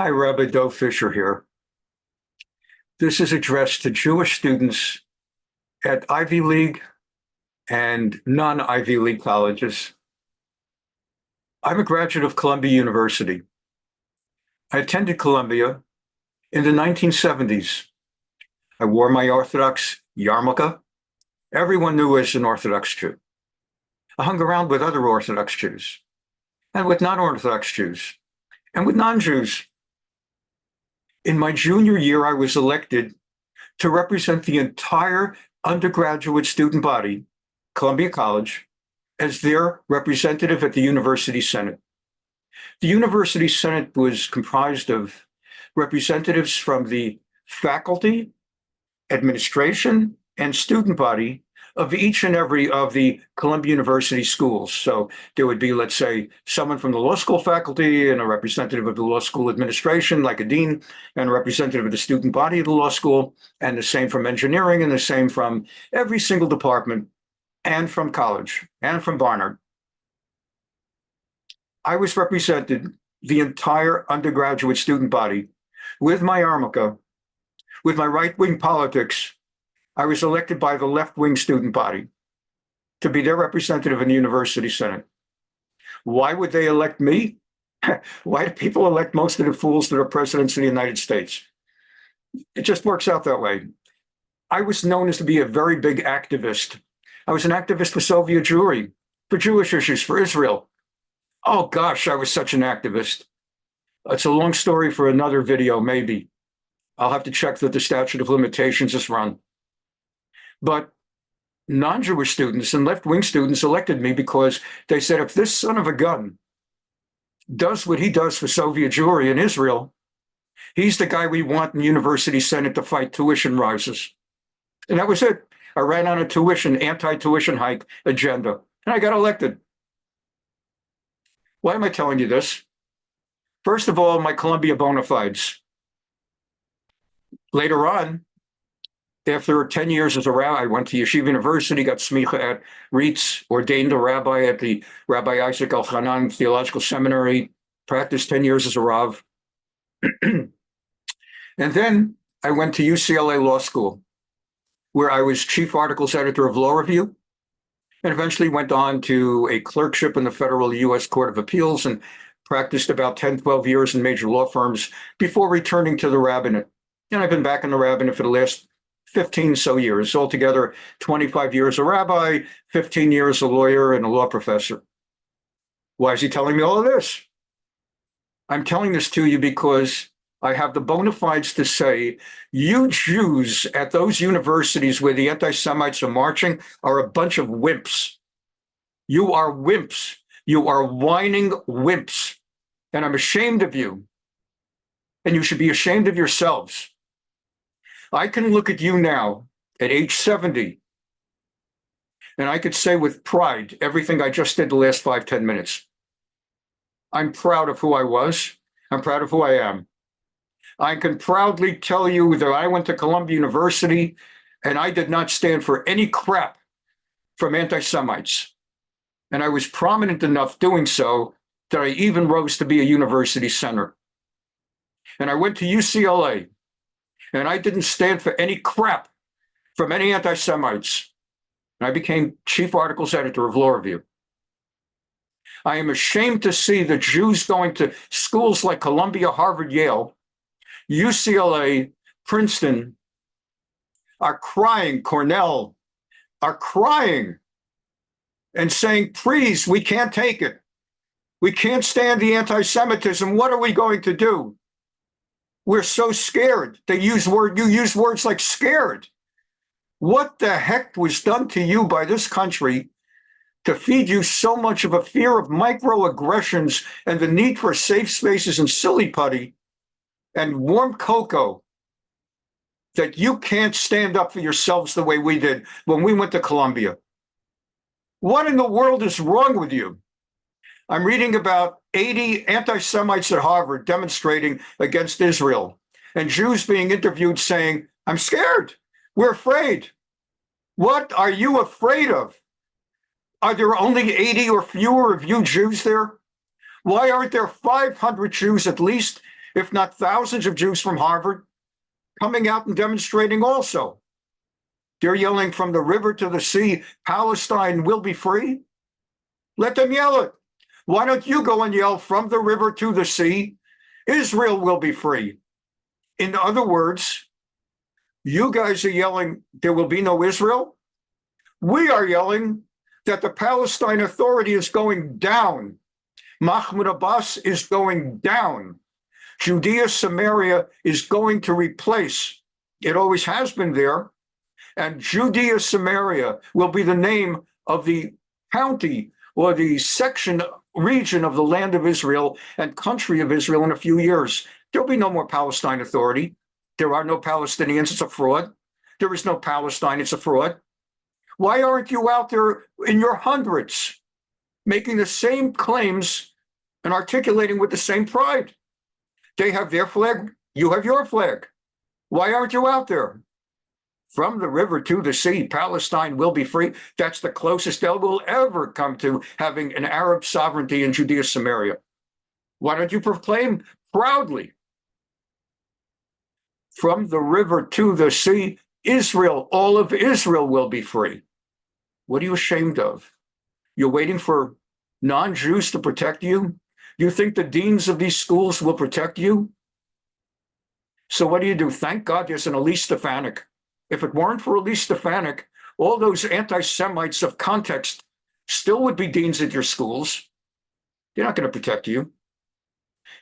Hi, Rabbi Dov Fischer here. This is addressed to Jewish students at Ivy League and non-Ivy League colleges. I'm a graduate of Columbia University. I attended Columbia in the 1970s. I wore my Orthodox yarmulke. Everyone knew I was an Orthodox Jew. I hung around with other Orthodox Jews and with non-Orthodox Jews and with non-Jews. In my junior year, I was elected to represent the entire undergraduate student body, Columbia College, as their representative at the University Senate. The University Senate was comprised of representatives from the faculty, administration, and student body of each and every of the Columbia University schools. So there would be, let's say, someone from the law school faculty and a representative of the law school administration, like a dean, and a representative of the student body of the law school, and the same from engineering, and the same from every single department, and from college, and from Barnard. I was represented the entire undergraduate student body with my yarmulke, with my right-wing politics. I was elected by the left-wing student body to be their representative in the University Senate. Why would they elect me? Why do people elect most of the fools that are presidents of the United States? It just works out that way. I was known as to be a very big activist. I was an activist for Soviet Jewry, for Jewish issues, for Israel. Oh gosh, I was such an activist. It's a long story for another video, maybe. I'll have to check that the statute of limitations is run. But non-Jewish students and left-wing students elected me because they said, if this son of a gun does what he does for Soviet Jewry in Israel, he's the guy we want in the University Senate to fight tuition rises. And that was it. I ran on a anti-tuition hike agenda, and I got elected. Why am I telling you this? First of all, my Columbia bona fides. Later on, after 10 years as a rabbi, I went to Yeshiva University, got smicha at RIETS, ordained a rabbi at the Rabbi Isaac Elchanan Theological Seminary, practiced 10 years as a Rav. And then I went to UCLA Law School, where I was chief articles editor of Law Review, and eventually went on to a clerkship in the federal U.S. Court of Appeals and practiced about 10, 12 years in major law firms before returning to the rabbinate. And I've been back in the rabbinate for the last 15 so years, altogether 25 years a rabbi, 15 years a lawyer and a law professor. Why is he telling me all of this? I'm telling this to you because I have the bona fides to say, you Jews at those universities where the anti-Semites are marching are a bunch of wimps. You are wimps. You are whining wimps. And I'm ashamed of you. And you should be ashamed of yourselves. I can look at you now at age 70, and I could say with pride everything I just did the last 5-10 minutes. I'm proud of who I was. I'm proud of who I am. I can proudly tell you that I went to Columbia University and I did not stand for any crap from anti-Semites. And I was prominent enough doing so that I even rose to be a university senator. And I went to UCLA and I didn't stand for any crap from any anti-Semites. And I became chief articles editor of Law Review. I am ashamed to see the Jews going to schools like Columbia, Harvard, Yale, UCLA, Princeton, are crying, Cornell, are crying and saying, please, we can't take it. We can't stand the anti-Semitism. What are we going to do? We're so scared. You use words like scared. What the heck was done to you by this country to feed you so much of a fear of microaggressions and the need for safe spaces and silly putty and warm cocoa that you can't stand up for yourselves the way we did when we went to Columbia? What in the world is wrong with you? I'm reading about 80 anti-Semites at Harvard demonstrating against Israel, and Jews being interviewed saying, I'm scared. We're afraid. What are you afraid of? Are there only 80 or fewer of you Jews there? Why aren't there 500 Jews at least if not thousands of Jews from Harvard coming out and demonstrating also. They're yelling from the river to the sea, Palestine will be free. Let them yell it. Why don't you go and yell from the river to the sea, Israel will be free? In other words, you guys are yelling there will be no Israel. We are yelling that the Palestine Authority is going down. Mahmoud Abbas is going down. Judea Samaria is going to replace, it always has been there, and Judea Samaria will be the name of the county or the section, region of the land of Israel and country of Israel in a few years. There'll be no more Palestine Authority. There are no Palestinians. It's a fraud. There is no Palestine. It's a fraud. Why aren't you out there in your hundreds making the same claims and articulating with the same pride? They have their flag. You have your flag. Why aren't you out there? From the river to the sea, Palestine will be free. That's the closest they will ever come to having an Arab sovereignty in Judea Samaria. Why don't you proclaim proudly, from the river to the sea, Israel, all of Israel will be free? What are you ashamed of? You're waiting for non-Jews to protect you? You think the deans of these schools will protect you? So what do? Thank God there's an Elise Stefanik. If it weren't for Elise Stefanik, all those anti-Semites of context still would be deans at your schools. They're not going to protect you.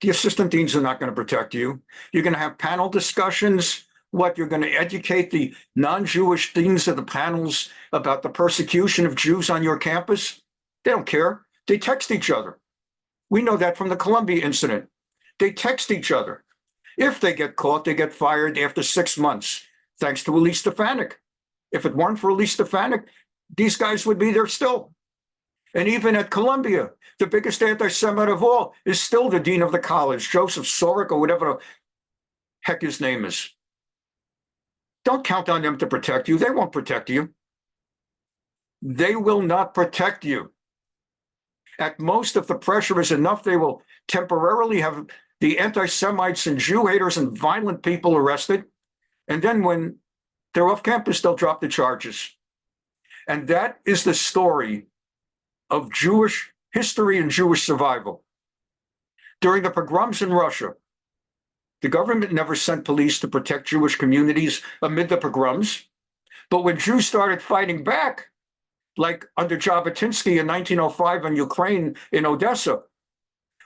The assistant deans are not going to protect you. You're going to have panel discussions. What, you're going to educate the non-Jewish deans of the panels about the persecution of Jews on your campus? They don't care. They text each other. We know that from the Columbia incident. They text each other. If they get caught, they get fired after 6 months, thanks to Elise Stefanik. If it weren't for Elise Stefanik, these guys would be there still. And even at Columbia, the biggest anti-Semite of all is still the dean of the college, Joseph Sorek, or whatever the heck his name is. Don't count on them to protect you. They won't protect you. They will not protect you. At most, if the pressure is enough, they will temporarily have the anti-Semites and Jew haters and violent people arrested. And then when they're off campus, they'll drop the charges. And that is the story of Jewish history and Jewish survival. During the pogroms in Russia, the government never sent police to protect Jewish communities amid the pogroms. But when Jews started fighting back, like under Jabotinsky in 1905 in Ukraine, in Odessa,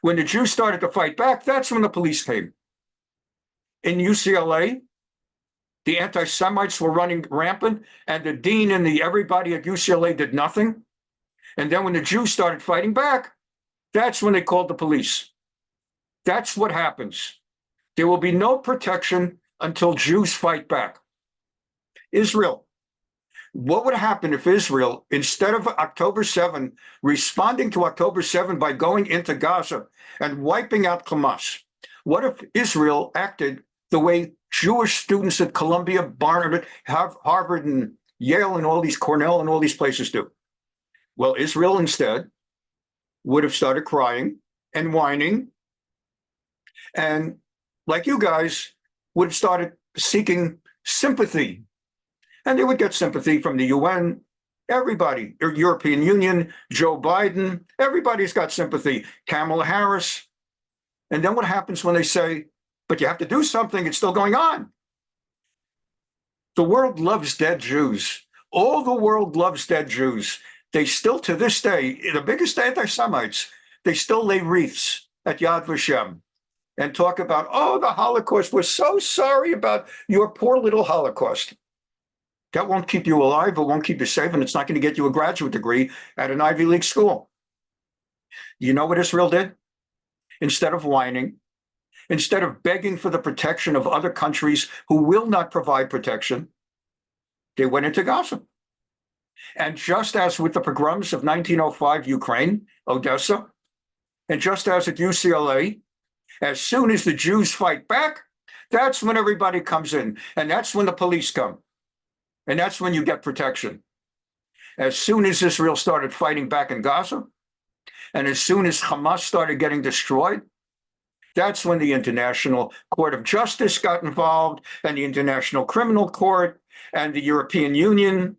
when the Jews started to fight back, that's when the police came. In UCLA, the anti-Semites were running rampant, and the dean and everybody at UCLA did nothing. And then when the Jews started fighting back, that's when they called the police. That's what happens. There will be no protection until Jews fight back. Israel. What would happen if Israel, instead of October 7, responding to October 7 by going into Gaza and wiping out Hamas? What if Israel acted the way Jewish students at Columbia, Barnard, Harvard, and Yale, and all these, Cornell, and all these places do? Well, Israel instead would have started crying and whining, and like you guys, would have started seeking sympathy. And they would get sympathy from the UN, everybody, the European Union, Joe Biden, everybody's got sympathy, Kamala Harris. And then what happens when they say, but you have to do something, it's still going on? The world loves dead Jews. All the world loves dead Jews. They still, to this day, the biggest anti-Semites, they still lay wreaths at Yad Vashem and talk about, oh, the Holocaust, we're so sorry about your poor little Holocaust. That won't keep you alive, it won't keep you safe, and it's not going to get you a graduate degree at an Ivy League school. You know what Israel did? Instead of whining, instead of begging for the protection of other countries who will not provide protection, they went into Gaza. And just as with the pogroms of 1905 Ukraine, Odessa, and just as at UCLA, as soon as the Jews fight back, that's when everybody comes in, and that's when the police come. And that's when you get protection. As soon as Israel started fighting back in Gaza, and as soon as Hamas started getting destroyed, That's when the International Court of Justice got involved, and the International Criminal Court, and the European Union,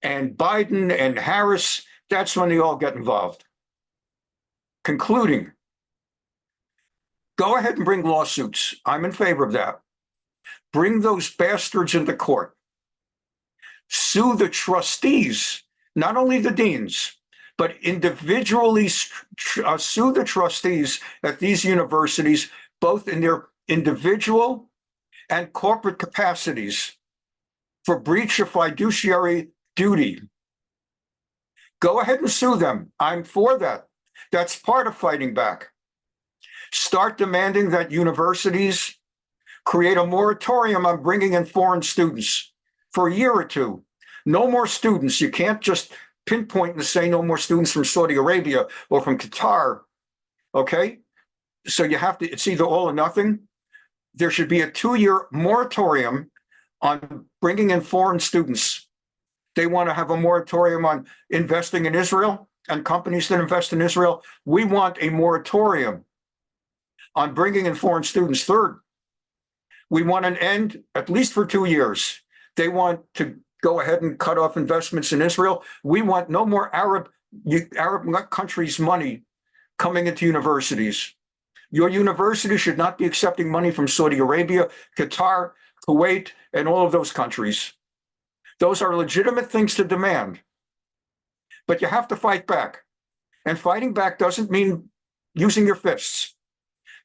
and Biden and Harris. That's when they all get involved. Concluding, go ahead and bring lawsuits. I'm in favor of that. Bring those bastards into court. Sue the trustees, not only the deans, but individually sue the trustees at these universities, both in their individual and corporate capacities, for breach of fiduciary duty. Go ahead and sue them. I'm for that. That's part of fighting back. Start demanding that universities create a moratorium on bringing in foreign students for a year or two. No more students. You can't just pinpoint and say no more students from Saudi Arabia or from Qatar, okay? So you have to, it's either all or nothing. There should be a 2-year moratorium on bringing in foreign students. They want to have a moratorium on investing in Israel and companies that invest in Israel. We want a moratorium on bringing in foreign students. Third, we want an end, at least for 2 years. They want to go ahead and cut off investments in Israel. We want no more Arab countries' money coming into universities. Your university should not be accepting money from Saudi Arabia, Qatar, Kuwait, and all of those countries. Those are legitimate things to demand. But you have to fight back. And fighting back doesn't mean using your fists.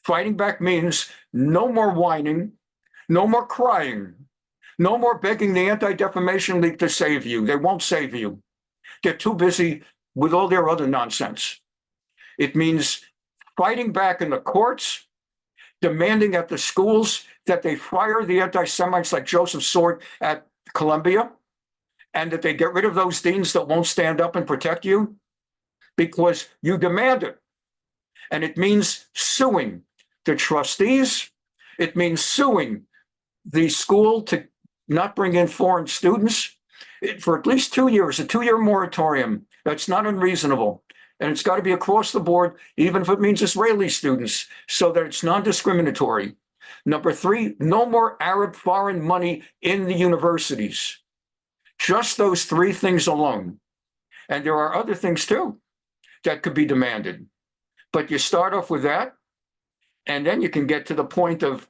Fighting back means no more whining, no more crying, no more begging the Anti-Defamation League to save you. They won't save you. They're too busy with all their other nonsense. It means fighting back in the courts, demanding at the schools that they fire the anti-Semites like Joseph Sword at Columbia, and that they get rid of those deans that won't stand up and protect you because you demand it. And it means suing the trustees. It means suing the school to not bring in foreign students for at least 2 years, a 2-year moratorium. That's not unreasonable. And it's got to be across the board, even if it means Israeli students, so that it's non-discriminatory. Number 3, no more Arab foreign money in the universities. Just those 3 things alone. And there are other things too that could be demanded. But you start off with that, and then you can get to the point of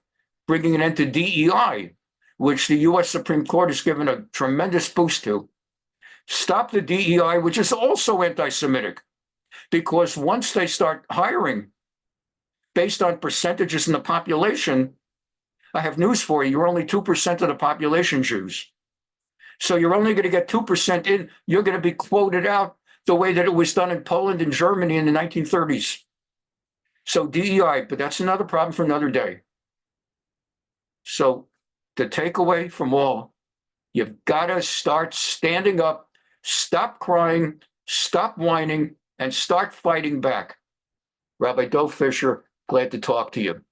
bringing an end to DEI, which the U.S. Supreme Court has given a tremendous boost to. Stop the DEI, which is also anti-Semitic, because once they start hiring based on percentages in the population, I have news for you, you're only 2% of the population Jews. So you're only going to get 2% in. You're going to be quoted out the way that it was done in Poland and Germany in the 1930s. So DEI, but that's another problem for another day. So the takeaway from all, you've got to start standing up, stop crying, stop whining, and start fighting back. Rabbi Dov Fischer, glad to talk to you.